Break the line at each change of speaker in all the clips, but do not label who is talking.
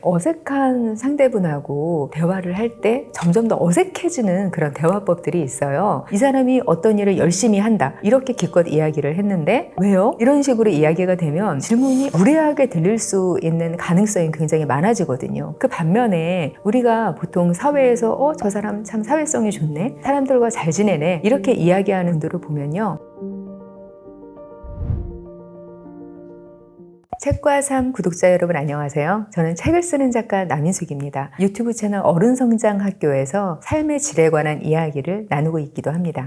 어색한 상대분하고 대화를 할 때 점점 더 어색해지는 그런 대화법들이 있어요. 이 사람이 어떤 일을 열심히 한다, 이렇게 기껏 이야기를 했는데 왜요? 이런 식으로 이야기가 되면 질문이 무례하게 들릴 수 있는 가능성이 굉장히 많아지거든요. 그 반면에 우리가 보통 사회에서 저 사람 참 사회성이 좋네, 사람들과 잘 지내네, 이렇게 이야기하는 분들을 보면요, 책과 삶 구독자 여러분 안녕하세요. 저는 책을 쓰는 작가 남인숙입니다. 유튜브 채널 어른성장학교에서 삶의 질에 관한 이야기를 나누고 있기도 합니다.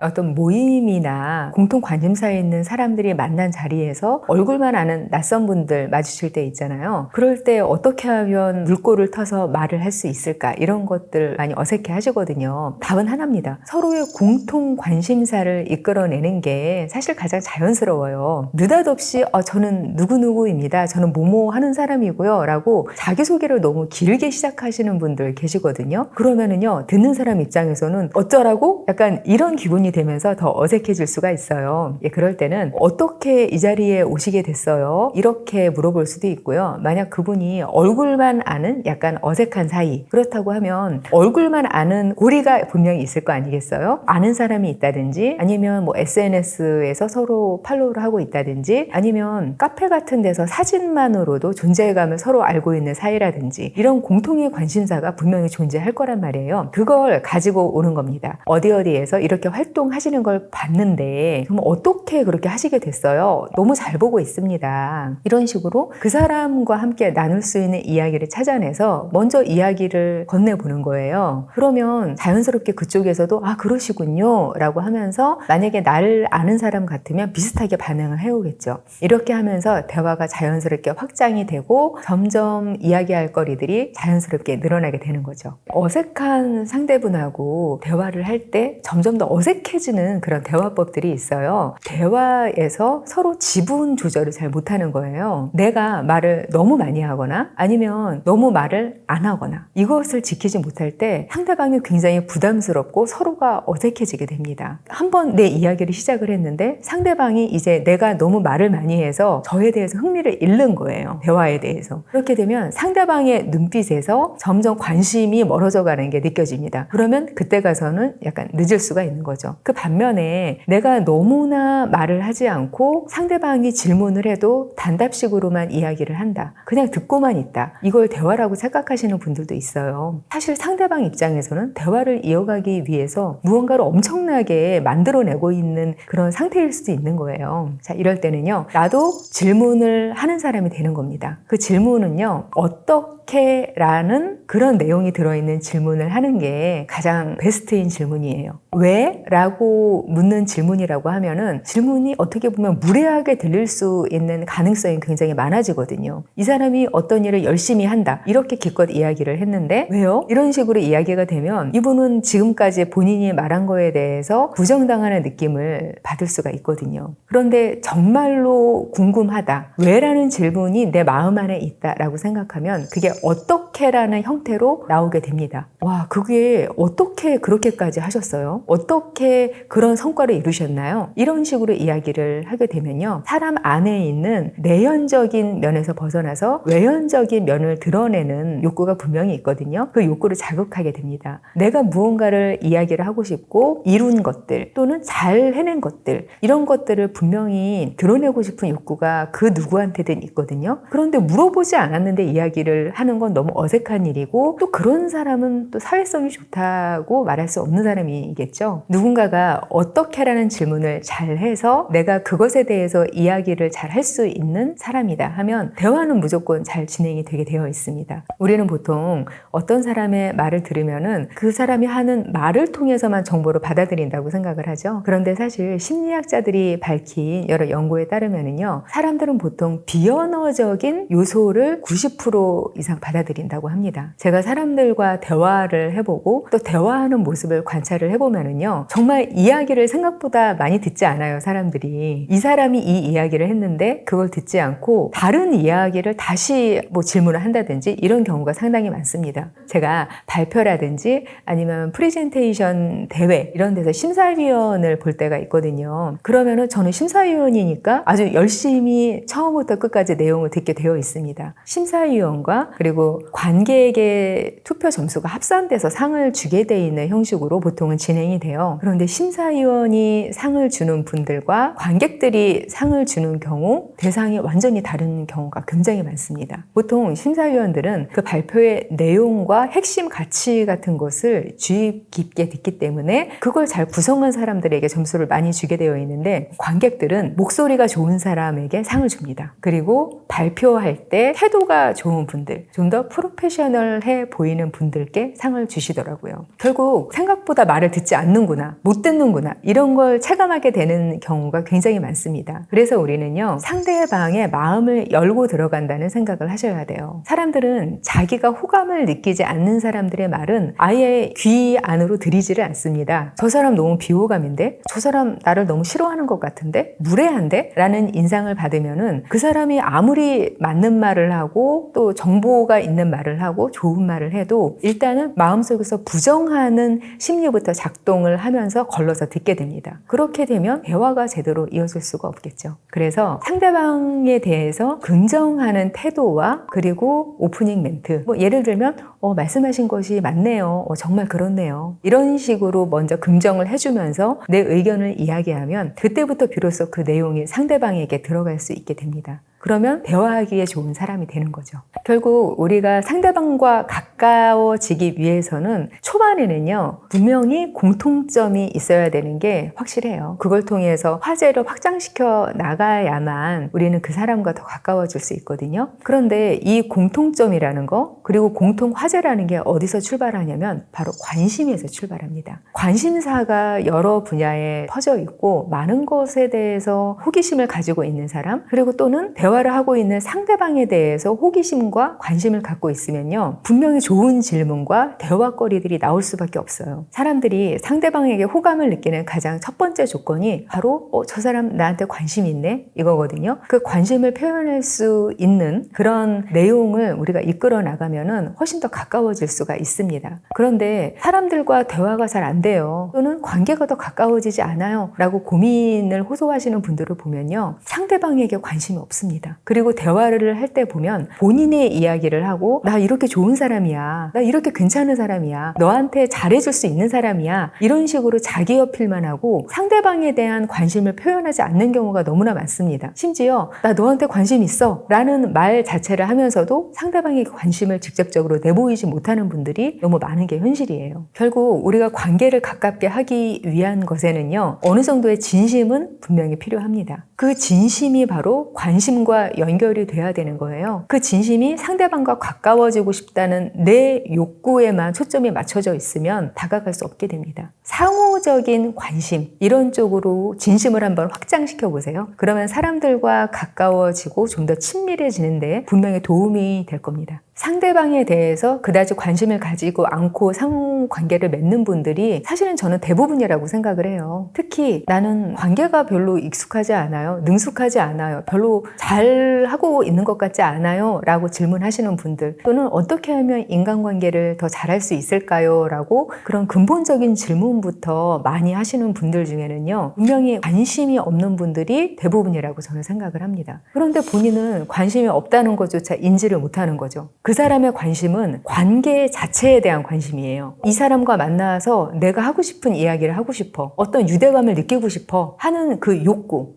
어떤 모임이나 공통 관심사에 있는 사람들이 만난 자리에서 얼굴만 아는 낯선 분들 마주칠 때 있잖아요. 그럴 때 어떻게 하면 물꼬를 터서 말을 할 수 있을까, 이런 것들 많이 어색해 하시거든요. 답은 하나입니다. 서로의 공통 관심사를 이끌어내는 게 사실 가장 자연스러워요. 느닷없이 저는 누구누구입니다, 저는 뭐뭐 하는 사람이고요 라고 자기소개를 너무 길게 시작하시는 분들 계시거든요. 그러면은요, 듣는 사람 입장에서는 어쩌라고? 약간 이런 기분이 되면서 더 어색해질 수가 있어요. 그럴 때는 어떻게 이 자리에 오시게 됐어요? 이렇게 물어볼 수도 있고요. 만약 그분이 얼굴만 아는 약간 어색한 사이, 그렇다고 하면 얼굴만 아는 고리가 분명히 있을 거 아니겠어요? 아는 사람이 있다든지, 아니면 뭐 SNS에서 서로 팔로우를 하고 있다든지, 아니면 카페 같은 데서 사진만으로도 존재감을 서로 알고 있는 사이라든지, 이런 공통의 관심사가 분명히 존재할 거란 말이에요. 그걸 가지고 오는 겁니다. 어디에서 이렇게 활동하시는 걸 봤는데 그럼 어떻게 그렇게 하시게 됐어요? 너무 잘 보고 있습니다. 이런 식으로 그 사람과 함께 나눌 수 있는 이야기를 찾아내서 먼저 이야기를 건네보는 거예요. 그러면 자연스럽게 그쪽에서도 그러시군요 라고 하면서, 만약에 나를 아는 사람 같으면 비슷하게 반응을 해오겠죠. 이렇게 하면서 대화가 자연스럽게 확장이 되고 점점 이야기할 거리들이 자연스럽게 늘어나게 되는 거죠. 어색한 상대분하고 대화를 할 때 점점 더 어색해지는 그런 대화법들이 있어요. 대화에서 서로 지분 조절을 잘 못하는 거예요. 내가 말을 너무 많이 하거나 아니면 너무 말을 안 하거나, 이것을 지키지 못할 때 상대방이 굉장히 부담스럽고 서로가 어색해지게 됩니다. 한번 내 이야기를 시작을 했는데 상대방이 이제 내가 너무 말을 많이 해서 저에 대해서 흥미를 잃는 거예요. 대화에 대해서. 그렇게 되면 상대방의 눈빛에서 점점 관심이 멀어져 가는 게 느껴집니다. 그러면 그때 가서는 약간 늦을 수가 있는 거죠. 그 반면에 내가 너무나 말을 하지 않고 상대방이 질문을 해도 단답식으로만 이야기를 한다, 그냥 듣고만 있다, 이걸 대화라고 생각하시는 분들도 있어요. 사실 상대방 입장에서는 대화를 이어가기 위해서 무언가를 엄청나게 만들어내고 있는 그런 상태일 수도 있는 거예요. 자, 이럴 때는요, 나도 질문을 하는 사람이 되는 겁니다. 그 질문은요, 어떻게 라는 그런 내용이 들어있는 질문을 하는 게 가장 베스트인 질문이에요. 왜? 라고 묻는 질문이라고 하면은 질문이 어떻게 보면 무례하게 들릴 수 있는 가능성이 굉장히 많아지거든요. 이 사람이 어떤 일을 열심히 한다, 이렇게 기껏 이야기를 했는데 왜요? 이런 식으로 이야기가 되면 이분은 지금까지 본인이 말한 거에 대해서 부정당하는 느낌을 받을 수가 있거든요. 그런데 정말로 궁금하다, 왜? 라는 질문이 내 마음 안에 있다라고 생각하면 그게 어떻게라는 형태로 나오게 됩니다. 와, 그게 어떻게 그렇게까지 하셨어요? 어떻게 그런 성과를 이루셨나요? 이런 식으로 이야기를 하게 되면요, 사람 안에 있는 내연적인 면에서 벗어나서 외연적인 면을 드러내는 욕구가 분명히 있거든요. 그 욕구를 자극하게 됩니다. 내가 무언가를 이야기를 하고 싶고 이룬 것들 또는 잘 해낸 것들, 이런 것들을 분명히 드러내고 싶은 욕구가 그 누구한테든 있거든요. 그런데 물어보지 않았는데 이야기를 하는 건 너무 어색한 일이고, 또 그런 사람은 또 사회성이 좋다고 말할 수 없는 사람이겠죠. 누군가가 어떻게라는 질문을 잘 해서 내가 그것에 대해서 이야기를 잘 할 수 있는 사람이다 하면 대화는 무조건 잘 진행이 되게 되어 있습니다. 우리는 보통 어떤 사람의 말을 들으면은 그 사람이 하는 말을 통해서만 정보를 받아들인다고 생각을 하죠. 그런데 사실 심리학자들이 밝힌 여러 연구에 따르면은요, 사람들은 보통 비언어적인 요소를 90% 이상 이상 받아들인다고 합니다. 제가 사람들과 대화를 해보고 또 대화하는 모습을 관찰을 해보면은요, 정말 이야기를 생각보다 많이 듣지 않아요, 사람들이. 이 사람이 이 이야기를 했는데 그걸 듣지 않고 다른 이야기를 다시 질문을 한다든지 이런 경우가 상당히 많습니다. 제가 발표라든지 아니면 프레젠테이션 대회 이런 데서 심사위원을 볼 때가 있거든요. 그러면은 저는 심사위원이니까 아주 열심히 처음부터 끝까지 내용을 듣게 되어 있습니다. 심사위원과 그리고 관객의 투표 점수가 합산돼서 상을 주게 돼 있는 형식으로 보통은 진행이 돼요. 그런데 심사위원이 상을 주는 분들과 관객들이 상을 주는 경우 대상이 완전히 다른 경우가 굉장히 많습니다. 보통 심사위원들은 그 발표의 내용과 핵심 가치 같은 것을 주의 깊게 듣기 때문에 그걸 잘 구성한 사람들에게 점수를 많이 주게 되어 있는데, 관객들은 목소리가 좋은 사람에게 상을 줍니다. 그리고 발표할 때 태도가 좋은 분들, 좀 더 프로페셔널해 보이는 분들께 상을 주시더라고요. 결국 생각보다 말을 듣지 않는구나, 못 듣는구나, 이런 걸 체감하게 되는 경우가 굉장히 많습니다. 그래서 우리는요, 상대방의 마음을 열고 들어간다는 생각을 하셔야 돼요. 사람들은 자기가 호감을 느끼지 않는 사람들의 말은 아예 귀 안으로 들이지를 않습니다. 저 사람 너무 비호감인데? 저 사람 나를 너무 싫어하는 것 같은데? 무례한데? 라는 인상을 받으면은 그 사람이 아무리 맞는 말을 하고 또 정보가 있는 말을 하고 좋은 말을 해도 일단은 마음속에서 부정하는 심리부터 작동을 하면서 걸러서 듣게 됩니다. 그렇게 되면 대화가 제대로 이어질 수가 없겠죠. 그래서 상대방에 대해서 긍정하는 태도와 그리고 오프닝 멘트, 예를 들면 말씀하신 것이 맞네요. 정말 그렇네요. 이런 식으로 먼저 긍정을 해주면서 내 의견을 이야기하면 그때부터 비로소 그 내용이 상대방에게 들어갈 수 있게 됩니다. 그러면 대화하기에 좋은 사람이 되는 거죠. 결국 우리가 상대방과 가까워지기 위해서는 초반에는요, 분명히 공통점이 있어야 되는 게 확실해요. 그걸 통해서 화제를 확장시켜 나가야만 우리는 그 사람과 더 가까워질 수 있거든요. 그런데 이 공통점이라는 거, 그리고 공통 화제라는 게 어디서 출발하냐면 바로 관심에서 출발합니다. 관심사가 여러 분야에 퍼져 있고 많은 것에 대해서 호기심을 가지고 있는 사람, 그리고 또는 대화를 하고 있는 상대방에 대해서 호기심과 관심을 갖고 있으면요, 분명히 좋은 질문과 대화거리들이 나올 수밖에 없어요. 사람들이 상대방에게 호감을 느끼는 가장 첫 번째 조건이 바로 저 사람 나한테 관심이 있네? 이거거든요. 그 관심을 표현할 수 있는 그런 내용을 우리가 이끌어 나가면은 훨씬 더 가까워질 수가 있습니다. 그런데 사람들과 대화가 잘 안 돼요. 또는 관계가 더 가까워지지 않아요. 라고 고민을 호소하시는 분들을 보면요, 상대방에게 관심이 없습니다. 그리고 대화를 할 때 보면 본인의 이야기를 하고, 나 이렇게 좋은 사람이야, 나 이렇게 괜찮은 사람이야, 너한테 잘해줄 수 있는 사람이야, 이런 식으로 자기 어필만 하고 상대방에 대한 관심을 표현하지 않는 경우가 너무나 많습니다. 심지어 나 너한테 관심 있어 라는 말 자체를 하면서도 상대방에게 관심을 직접적으로 내보이지 못하는 분들이 너무 많은 게 현실이에요. 결국 우리가 관계를 가깝게 하기 위한 것에는요, 어느 정도의 진심은 분명히 필요합니다. 그 진심이 바로 관심과 연결이 돼야 되는 거예요. 그 진심이 상대방과 가까워지고 싶다는 내 욕구에만 초점이 맞춰져 있으면 다가갈 수 없게 됩니다. 상호적인 관심, 이런 쪽으로 진심을 한번 확장시켜 보세요. 그러면 사람들과 가까워지고 좀 더 친밀해지는데 분명히 도움이 될 겁니다. 상대방에 대해서 그다지 관심을 가지고 않고 상관계를 맺는 분들이 사실은 저는 대부분이라고 생각을 해요. 특히 나는 관계가 별로 익숙하지 않아요, 능숙하지 않아요, 별로 잘하고 있는 것 같지 않아요 라고 질문하시는 분들, 또는 어떻게 하면 인간관계를 더 잘할 수 있을까요? 라고 그런 근본적인 질문부터 많이 하시는 분들 중에는요, 분명히 관심이 없는 분들이 대부분이라고 저는 생각을 합니다. 그런데 본인은 관심이 없다는 것조차 인지를 못하는 거죠. 그 사람의 관심은 관계 자체에 대한 관심이에요. 이 사람과 만나서 내가 하고 싶은 이야기를 하고 싶어, 어떤 유대감을 느끼고 싶어 하는 그 욕구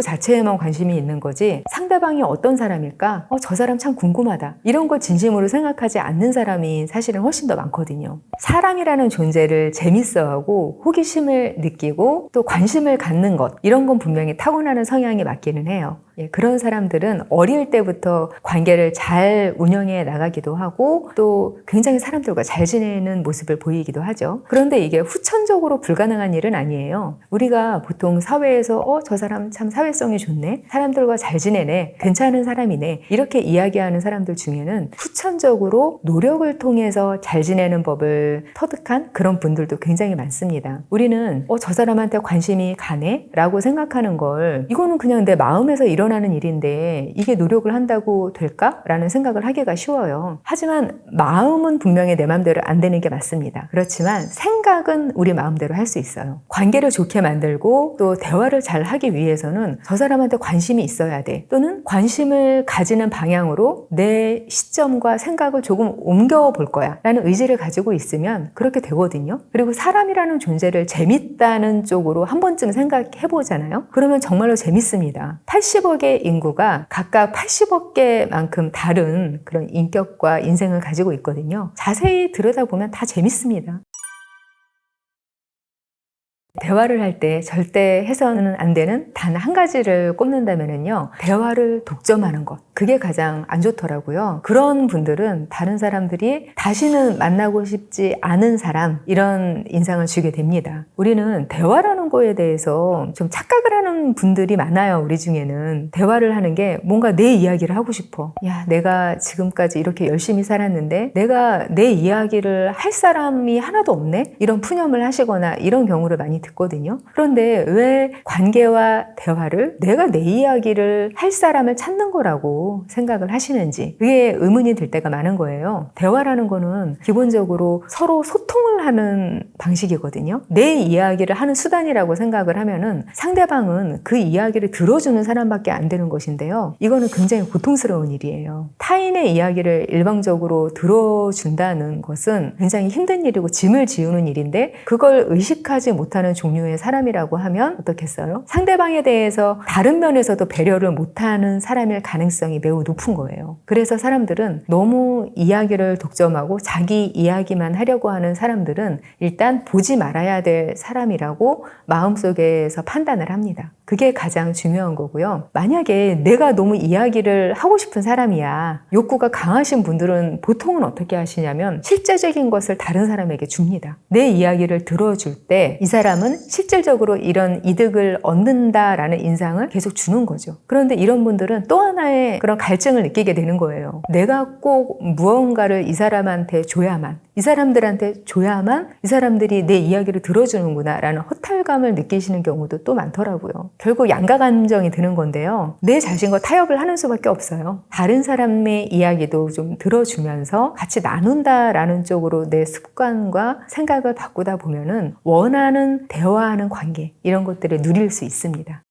자체에만 관심이 있는 거지, 상대방이 어떤 사람일까? 저 사람 참 궁금하다, 이런 걸 진심으로 생각하지 않는 사람이 사실은 훨씬 더 많거든요. 사람이라는 존재를 재밌어하고 호기심을 느끼고 또 관심을 갖는 것, 이런 건 분명히 타고나는 성향이 맞기는 해요. 예, 그런 사람들은 어릴 때부터 관계를 잘 운영해 나가기도 하고 또 굉장히 사람들과 잘 지내는 모습을 보이기도 하죠. 그런데 이게 후천적으로 불가능한 일은 아니에요. 우리가 보통 사회에서 저 사람 참 사회성이 좋네, 사람들과 잘 지내네, 괜찮은 사람이네, 이렇게 이야기하는 사람들 중에는 후천적으로 노력을 통해서 잘 지내는 법을 터득한 그런 분들도 굉장히 많습니다. 우리는 저 사람한테 관심이 가네? 라고 생각하는 걸, 이거는 그냥 내 마음에서 일어나는 일인데 이게 노력을 한다고 될까? 라는 생각을 하기가 쉬워요. 하지만 마음은 분명히 내 마음대로 안 되는 게 맞습니다. 그렇지만 생각은 우리 마음대로 할 수 있어요. 관계를 좋게 만들고 또 대화를 잘 하기 위해서는 저 사람한테 관심이 있어야 돼, 또는 관심을 가지는 방향으로 내 시점과 생각을 조금 옮겨볼 거야 라는 의지를 가지고 있으면 그렇게 되거든요. 그리고 사람이라는 존재를 재밌다는 쪽으로 한 번쯤 생각해 보잖아요. 그러면 정말로 재밌습니다. 80억의 인구가 각각 80억 개만큼 다른 그런 인격과 인생을 가지고 있거든요. 자세히 들여다보면 다 재밌습니다. 대화를 할 때 절대 해서는 안 되는 단 한 가지를 꼽는다면요, 대화를 독점하는 것. 그게 가장 안 좋더라고요. 그런 분들은 다른 사람들이 다시는 만나고 싶지 않은 사람, 이런 인상을 주게 됩니다. 우리는 대화라는 거에 대해서 좀 착각을 하는 분들이 많아요. 우리 중에는 대화를 하는 게 뭔가 내 이야기를 하고 싶어. 야, 내가 지금까지 이렇게 열심히 살았는데 내가 내 이야기를 할 사람이 하나도 없네? 이런 푸념을 하시거나 이런 경우를 많이 듣거든요. 그런데 왜 관계와 대화를 내가 내 이야기를 할 사람을 찾는 거라고 생각을 하시는지, 그게 의문이 들 때가 많은 거예요. 대화라는 거는 기본적으로 서로 소통을 하는 방식이거든요. 내 이야기를 하는 수단이라고 생각을 하면은 상대방은 그 이야기를 들어주는 사람밖에 안 되는 것인데요. 이거는 굉장히 고통스러운 일이에요. 타인의 이야기를 일방적으로 들어준다는 것은 굉장히 힘든 일이고 짐을 지우는 일인데, 그걸 의식하지 못하는 종류의 사람이라고 하면 어떻겠어요? 상대방에 대해서 다른 면에서도 배려를 못하는 사람일 가능성이 매우 높은 거예요. 그래서 사람들은 너무 이야기를 독점하고 자기 이야기만 하려고 하는 사람들은 일단 보지 말아야 될 사람이라고 마음속에서 판단을 합니다. 그게 가장 중요한 거고요. 만약에 내가 너무 이야기를 하고 싶은 사람이야, 욕구가 강하신 분들은 보통은 어떻게 하시냐면 실제적인 것을 다른 사람에게 줍니다. 내 이야기를 들어줄 때 이 사람은 실질적으로 이런 이득을 얻는다라는 인상을 계속 주는 거죠. 그런데 이런 분들은 또 하나의 그런 갈증을 느끼게 되는 거예요. 내가 꼭 무언가를 이 사람한테 줘야만, 이 사람들한테 줘야만 이 사람들이 내 이야기를 들어주는구나 라는 허탈감을 느끼시는 경우도 또 많더라고요. 결국 양가 감정이 드는 건데요. 내 자신과 타협을 하는 수밖에 없어요. 다른 사람의 이야기도 좀 들어주면서 같이 나눈다라는 쪽으로 내 습관과 생각을 바꾸다 보면은 원하는 대화하는 관계, 이런 것들을 누릴 수 있습니다.